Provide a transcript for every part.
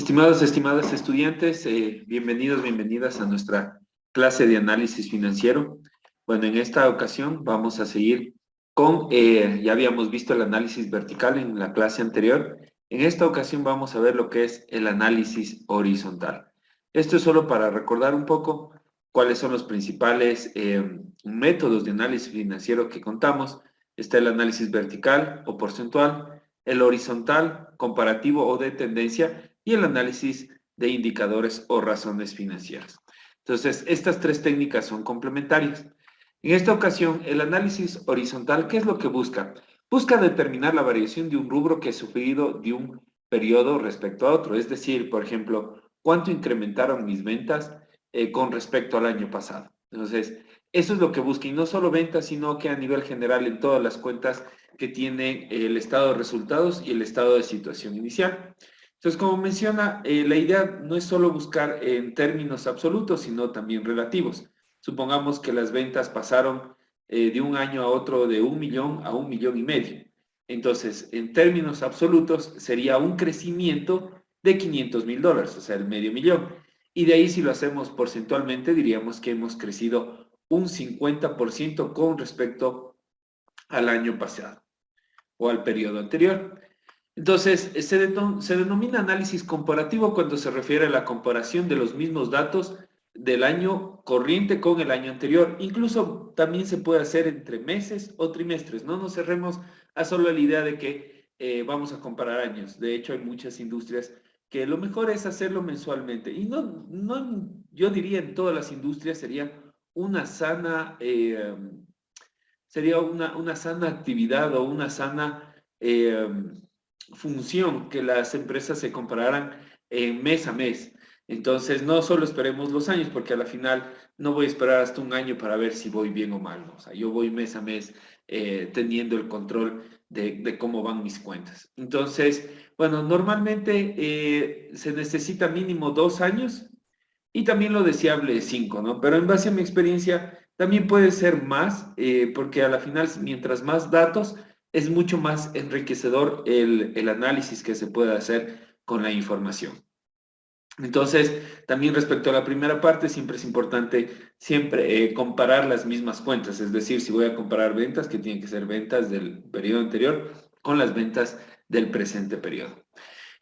Estimadas estudiantes, bienvenidos, bienvenidas a nuestra clase de análisis financiero. Bueno, en esta ocasión vamos a seguir con, ya habíamos visto el análisis vertical en la clase anterior. En esta ocasión vamos a ver lo que es el análisis horizontal. Esto es solo para recordar un poco cuáles son los principales métodos de análisis financiero que contamos. Está el análisis vertical o porcentual, el horizontal, comparativo o de tendencia, y el análisis de indicadores o razones financieras. Entonces, estas tres técnicas son complementarias. En esta ocasión, el análisis horizontal, ¿qué es lo que busca? Busca determinar la variación de un rubro que ha sufrido de un periodo respecto a otro. Es decir, por ejemplo, ¿cuánto incrementaron mis ventas con respecto al año pasado? Entonces, eso es lo que busca, y no solo ventas, sino que a nivel general en todas las cuentas que tiene el estado de resultados y el estado de situación inicial. Entonces, como menciona, la idea no es solo buscar en términos absolutos, sino también relativos. Supongamos que las ventas pasaron de un año a otro de 1 millón a 1,5 millones. Entonces, en términos absolutos, sería un crecimiento de $500,000, o sea, el medio millón. Y de ahí, si lo hacemos porcentualmente, diríamos que hemos crecido un 50% con respecto al año pasado o al periodo anterior. Entonces, se denomina análisis comparativo cuando se refiere a la comparación de los mismos datos del año corriente con el año anterior. Incluso también se puede hacer entre meses o trimestres. No nos cerremos a solo la idea de que vamos a comparar años. De hecho, hay muchas industrias que lo mejor es hacerlo mensualmente. Y yo diría en todas las industrias sería una sana actividad o una sana función que las empresas se compararan mes a mes. Entonces, no solo esperemos los años, porque a la final no voy a esperar hasta un año para ver si voy bien o mal, ¿no? O sea, yo voy mes a mes teniendo el control de cómo van mis cuentas. Entonces, bueno, normalmente se necesita mínimo 2 años y también lo deseable es 5, ¿no? Pero en base a mi experiencia, también puede ser más, porque a la final, mientras más datos, es mucho más enriquecedor el análisis que se puede hacer con la información. Entonces, también respecto a la primera parte, siempre es importante comparar las mismas cuentas, es decir, si voy a comparar ventas, que tienen que ser ventas del periodo anterior con las ventas del presente periodo.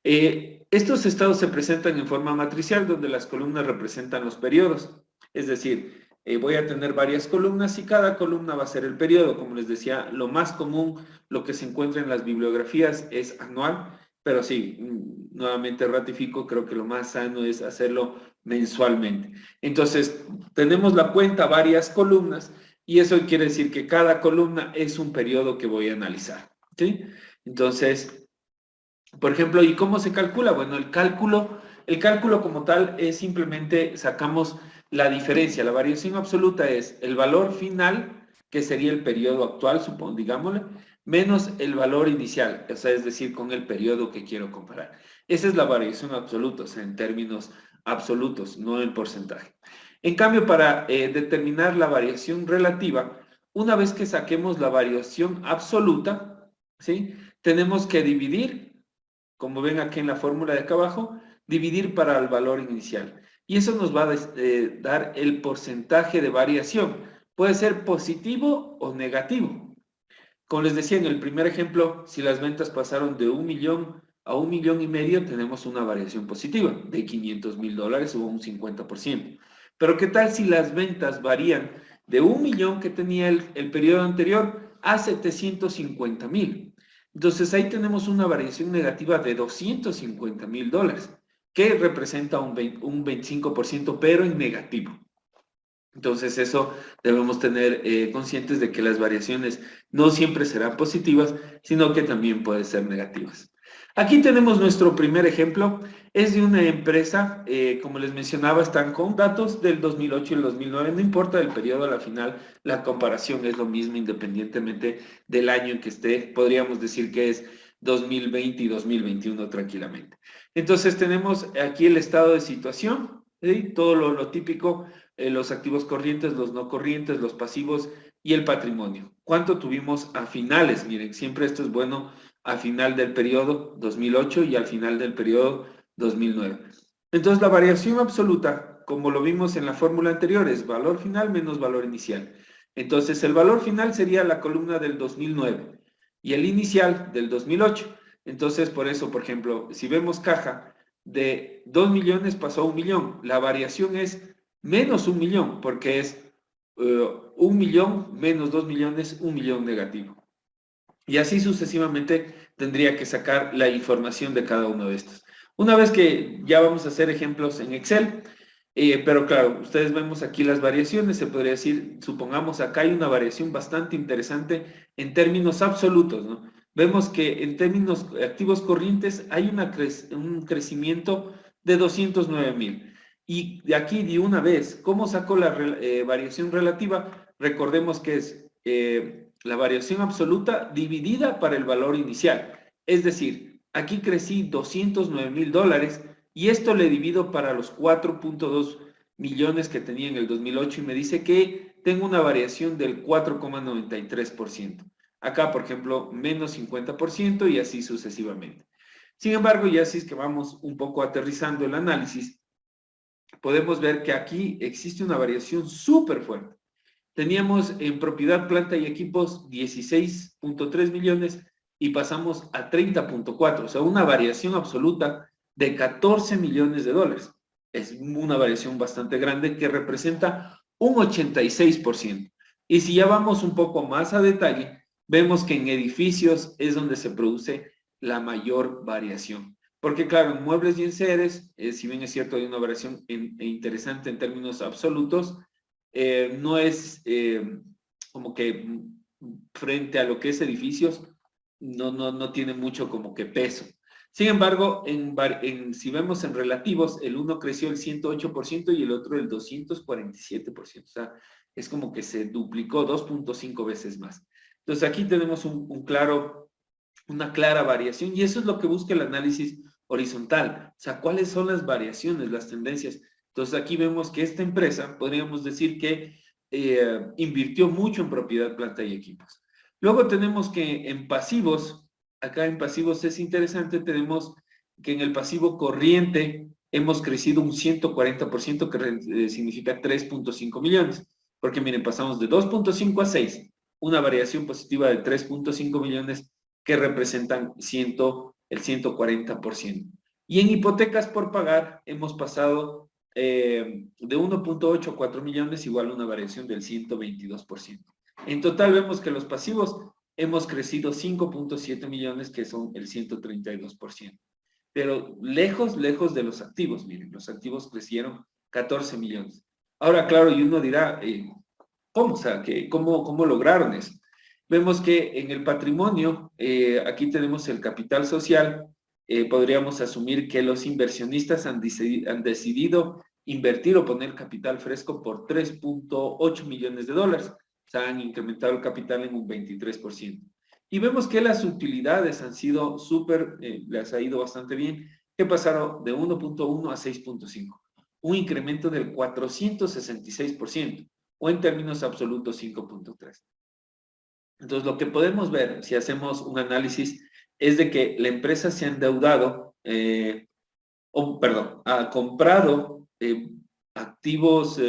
Estos estados se presentan en forma matricial, donde las columnas representan los periodos. Es decir, voy a tener varias columnas y cada columna va a ser el periodo. Como les decía, lo más común, lo que se encuentra en las bibliografías es anual, pero sí, nuevamente ratifico, creo que lo más sano es hacerlo mensualmente. Entonces, tenemos la cuenta, varias columnas, y eso quiere decir que cada columna es un periodo que voy a analizar, ¿sí? Entonces, por ejemplo, ¿y cómo se calcula? Bueno, el cálculo como tal es simplemente sacamos la diferencia. La variación absoluta es el valor final, que sería el periodo actual, digámosle, menos el valor inicial, o sea, es decir, con el periodo que quiero comparar. Esa es la variación absoluta, o sea, en términos absolutos, no en porcentaje. En cambio, para determinar la variación relativa, una vez que saquemos la variación absoluta, ¿sí? Tenemos que dividir, como ven aquí en la fórmula de acá abajo, dividir para el valor inicial. Y eso nos va a dar el porcentaje de variación. Puede ser positivo o negativo. Como les decía en el primer ejemplo, si las ventas pasaron de 1 millón a 1,5 millones, tenemos una variación positiva de $500,000 o un 50%. Pero ¿qué tal si las ventas varían de 1 millón que tenía el periodo anterior a 750,000? Entonces ahí tenemos una variación negativa de $250,000, que representa un 25%, pero en negativo. Entonces eso debemos tener conscientes de que las variaciones no siempre serán positivas, sino que también pueden ser negativas. Aquí tenemos nuestro primer ejemplo. Es de una empresa, como les mencionaba, están con datos del 2008 y el 2009. No importa el periodo, a la final la comparación es lo mismo independientemente del año en que esté. Podríamos decir que es 2020 y 2021 tranquilamente. Entonces tenemos aquí el estado de situación, ¿sí? Todo lo típico, los activos corrientes, los no corrientes, los pasivos y el patrimonio. ¿Cuánto tuvimos a finales? Miren, siempre esto es bueno a final del periodo 2008 y al final del periodo 2009. Entonces, la variación absoluta, como lo vimos en la fórmula anterior, es valor final menos valor inicial. Entonces, el valor final sería la columna del 2009 y el inicial del 2008. Entonces, por eso, por ejemplo, si vemos caja de 2 millones pasó a 1 millón, la variación es menos 1 millón, porque es 1 millón menos 2 millones, 1 millón negativo. Y así sucesivamente tendría que sacar la información de cada uno de estos. Una vez que ya vamos a hacer ejemplos en Excel, pero claro, ustedes vemos aquí las variaciones, se podría decir, supongamos acá hay una variación bastante interesante en términos absolutos, ¿no? Vemos que en términos activos corrientes hay un crecimiento de 209,000. Y de aquí de una vez, ¿cómo sacó la variación relativa? Recordemos que es la variación absoluta dividida para el valor inicial. Es decir, aquí crecí $209,000 y esto le divido para los 4.2 millones que tenía en el 2008 y me dice que tengo una variación del 4,93%. Acá, por ejemplo, menos 50% y así sucesivamente. Sin embargo, ya si es que vamos un poco aterrizando el análisis, podemos ver que aquí existe una variación súper fuerte. Teníamos en propiedad, planta y equipos 16.3 millones y pasamos a 30.4, o sea, una variación absoluta de 14 millones de dólares. Es una variación bastante grande que representa un 86%. Y si ya vamos un poco más a detalle, vemos que en edificios es donde se produce la mayor variación. Porque claro, en muebles y enseres, si bien es cierto, hay una variación interesante en términos absolutos, no es como que frente a lo que es edificios, no tiene mucho como que peso. Sin embargo, si vemos en relativos, el uno creció el 108% y el otro el 247%. O sea, es como que se duplicó 2.5 veces más. Entonces aquí tenemos una clara variación y eso es lo que busca el análisis horizontal. O sea, ¿cuáles son las variaciones, las tendencias? Entonces aquí vemos que esta empresa, podríamos decir que invirtió mucho en propiedad, planta y equipos. Luego tenemos que en pasivos, acá en pasivos es interesante, tenemos que en el pasivo corriente hemos crecido un 140% que significa 3.5 millones. Porque miren, pasamos de 2.5 a 6, una variación positiva de 3.5 millones que representan el 140%. Y en hipotecas por pagar hemos pasado de 1.8 a 4 millones, igual a una variación del 122%. En total vemos que los pasivos hemos crecido 5.7 millones, que son el 132%. Pero lejos, lejos de los activos. Miren, los activos crecieron 14 millones. Ahora, claro, y uno dirá, ¿cómo? O sea, ¿cómo lograron eso? Vemos que en el patrimonio, aquí tenemos el capital social, podríamos asumir que los inversionistas han decidido invertir o poner capital fresco por 3.8 millones de dólares. O sea, han incrementado el capital en un 23%. Y vemos que las utilidades han sido les ha ido bastante bien, que pasaron de 1.1 a 6.5. Un incremento del 466%, o en términos absolutos 5.3. Entonces, lo que podemos ver, si hacemos un análisis, es de que la empresa se ha endeudado, ha comprado activos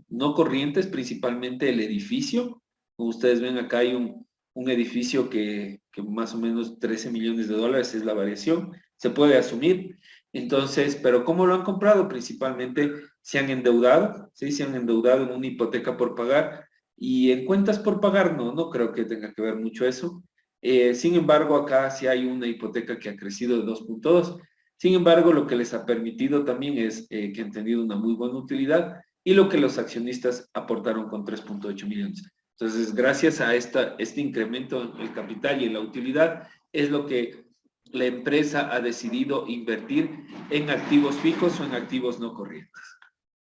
no corrientes, principalmente el edificio. Como ustedes ven, acá hay un edificio que más o menos 13 millones de dólares es la variación, se puede asumir. Entonces, pero ¿cómo lo han comprado? Principalmente se han endeudado, ¿sí? Se han endeudado en una hipoteca por pagar y en cuentas por pagar no creo que tenga que ver mucho eso. Sin embargo, acá sí hay una hipoteca que ha crecido de 2.2. Sin embargo, lo que les ha permitido también es que han tenido una muy buena utilidad y lo que los accionistas aportaron con 3.8 millones. Entonces, gracias a este incremento en el capital y en la utilidad, es lo que la empresa ha decidido invertir en activos fijos o en activos no corrientes.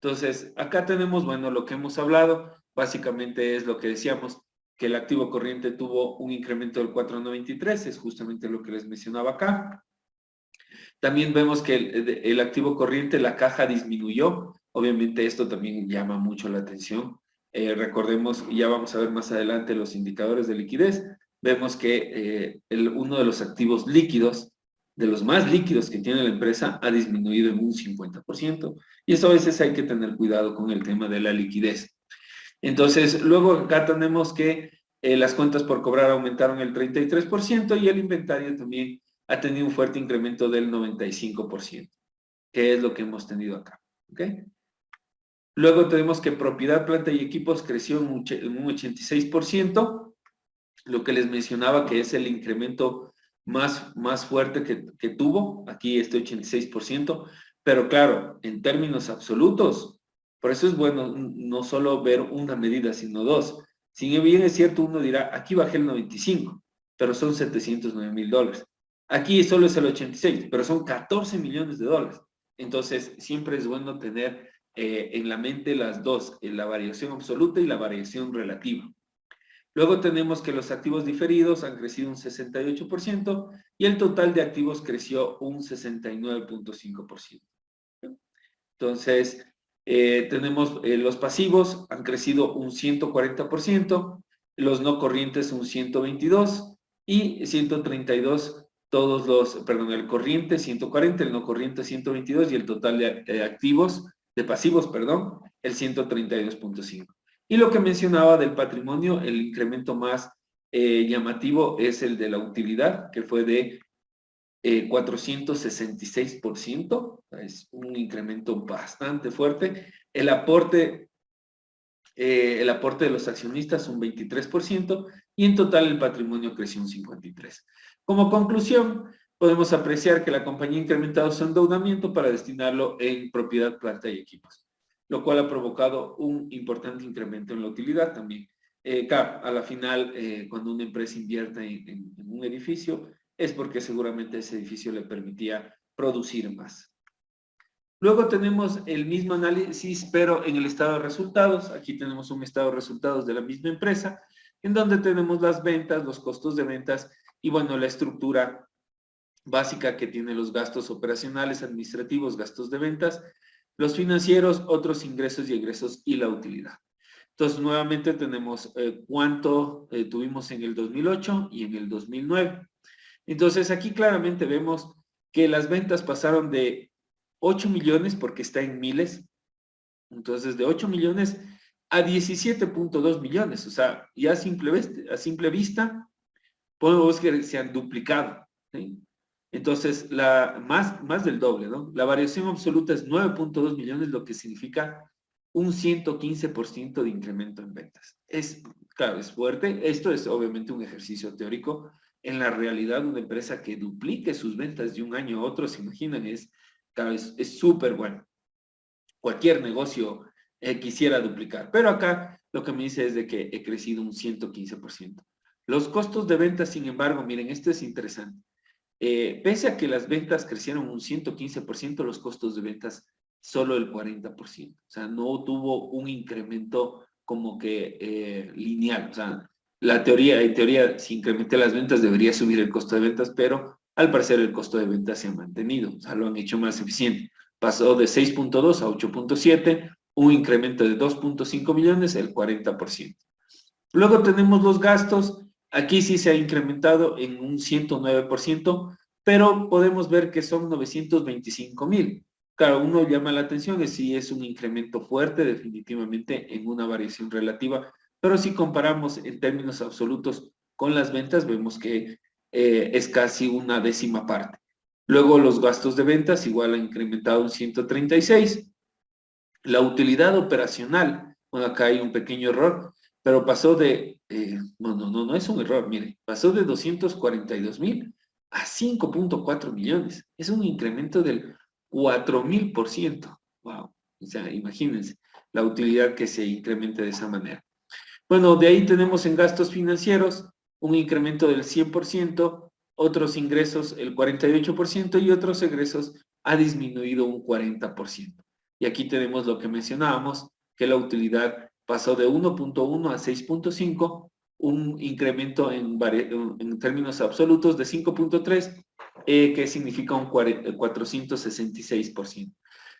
Entonces, acá tenemos, bueno, lo que hemos hablado, básicamente es lo que decíamos, que el activo corriente tuvo un incremento del 4.93, es justamente lo que les mencionaba acá. También vemos que el activo corriente, la caja disminuyó. Obviamente esto también llama mucho la atención. Recordemos, y ya vamos a ver más adelante los indicadores de liquidez, vemos que uno de los activos líquidos de los más líquidos que tiene la empresa, ha disminuido en un 50%. Y eso a veces hay que tener cuidado con el tema de la liquidez. Entonces, luego acá tenemos que las cuentas por cobrar aumentaron el 33% y el inventario también ha tenido un fuerte incremento del 95%, que es lo que hemos tenido acá. ¿Ok? Luego tenemos que propiedad, planta y equipos creció en un 86%, lo que les mencionaba que es el incremento más fuerte que tuvo, aquí este 86%, pero claro, en términos absolutos, por eso es bueno no solo ver una medida, sino dos. Si bien es cierto, uno dirá, aquí bajé el 95, pero son $709,000. Aquí solo es el 86, pero son $14 millones. Entonces, siempre es bueno tener en la mente las dos, la variación absoluta y la variación relativa. Luego tenemos que los activos diferidos han crecido un 68% y el total de activos creció un 69.5%. Entonces, tenemos los pasivos han crecido un 140%, los no corrientes un 122% y 132 todos los, perdón, el corriente 140, el no corriente 122 y el total de activos, de pasivos, perdón, el 132.5. Y lo que mencionaba del patrimonio, el incremento más llamativo es el de la utilidad, que fue de 466%, es un incremento bastante fuerte. El aporte de los accionistas un 23% y en total el patrimonio creció un 53%. Como conclusión, podemos apreciar que la compañía ha incrementado su endeudamiento para destinarlo en propiedad, planta y equipos, lo cual ha provocado un importante incremento en la utilidad también. Claro, a la final, cuando una empresa invierte en un edificio, es porque seguramente ese edificio le permitía producir más. Luego tenemos el mismo análisis, pero en el estado de resultados. Aquí tenemos un estado de resultados de la misma empresa, en donde tenemos las ventas, los costos de ventas y, bueno, la estructura básica que tiene los gastos operacionales, administrativos, gastos de ventas, los financieros, otros ingresos y egresos y la utilidad. Entonces, nuevamente tenemos cuánto tuvimos en el 2008 y en el 2009. Entonces, aquí claramente vemos que las ventas pasaron de 8 millones, porque está en miles, entonces de 8 millones a 17.2 millones, o sea, ya a simple vista, podemos ver que se han duplicado, ¿sí? Entonces, más del doble, ¿no? La variación absoluta es 9.2 millones, lo que significa un 115% de incremento en ventas. Claro, es fuerte. Esto es obviamente un ejercicio teórico. En la realidad, una empresa que duplique sus ventas de un año a otro, se imaginan, claro, es súper bueno. Cualquier negocio quisiera duplicar. Pero acá lo que me dice es de que he crecido un 115%. Los costos de ventas, sin embargo, miren, esto es interesante. Pese a que las ventas crecieron un 115%, los costos de ventas solo el 40%. O sea, no tuvo un incremento como que lineal. O sea, en teoría, si incrementé las ventas, debería subir el costo de ventas, pero al parecer el costo de ventas se ha mantenido. O sea, lo han hecho más eficiente. Pasó de 6.2 a 8.7, un incremento de 2.5 millones, el 40%. Luego tenemos los gastos. Aquí sí se ha incrementado en un 109%, pero podemos ver que son 925,000. Claro, uno llama la atención que sí es un incremento fuerte, definitivamente en una variación relativa, pero si comparamos en términos absolutos con las ventas, vemos que es casi una décima parte. Luego los gastos de ventas igual han incrementado un 136. La utilidad operacional, bueno, acá hay un pequeño error, pero pasó no es un error, mire, pasó de 242,000 a 5.4 millones. Es un incremento del 4,000%. Wow. O sea, imagínense la utilidad que se incremente de esa manera. Bueno, de ahí tenemos en gastos financieros un incremento del 100%, otros ingresos el 48% y otros egresos ha disminuido un 40%. Y aquí tenemos lo que mencionábamos, que la utilidad pasó de 1.1 a 6.5, un incremento en términos absolutos de 5.3, que significa un 466%.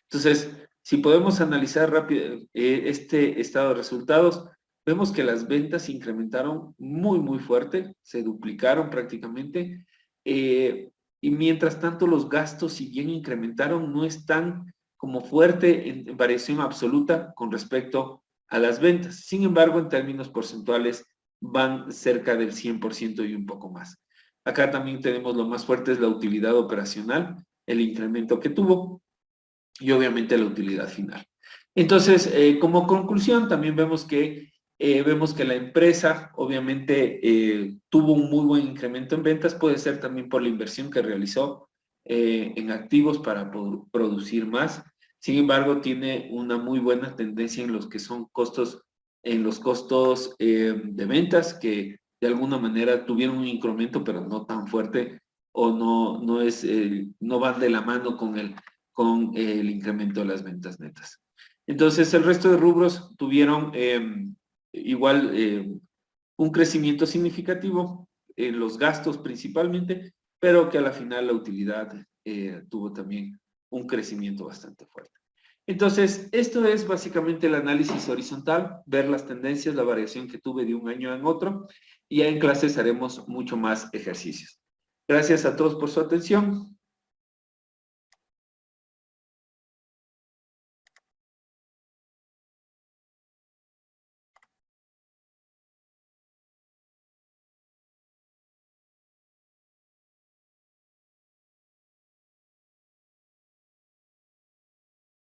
Entonces, si podemos analizar rápido este estado de resultados, vemos que las ventas se incrementaron muy, muy fuerte, se duplicaron prácticamente. y mientras tanto los gastos, si bien incrementaron, no están como fuerte en variación absoluta con respecto a las ventas. Sin embargo, en términos porcentuales van cerca del 100% y un poco más. Acá también tenemos lo más fuerte es la utilidad operacional, el incremento que tuvo y obviamente la utilidad final. Entonces, como conclusión, también vemos que la empresa obviamente tuvo un muy buen incremento en ventas, puede ser también por la inversión que realizó en activos para producir más. Sin embargo, tiene una muy buena tendencia en los que son costos, en los costos de ventas que de alguna manera tuvieron un incremento, pero no tan fuerte o no van de la mano con el incremento de las ventas netas. Entonces, el resto de rubros tuvieron igual un crecimiento significativo en los gastos principalmente, pero que a la final la utilidad tuvo también un crecimiento bastante fuerte. Entonces, esto es básicamente el análisis horizontal, ver las tendencias, la variación que tuve de un año en otro, y ya en clases haremos mucho más ejercicios. Gracias a todos por su atención.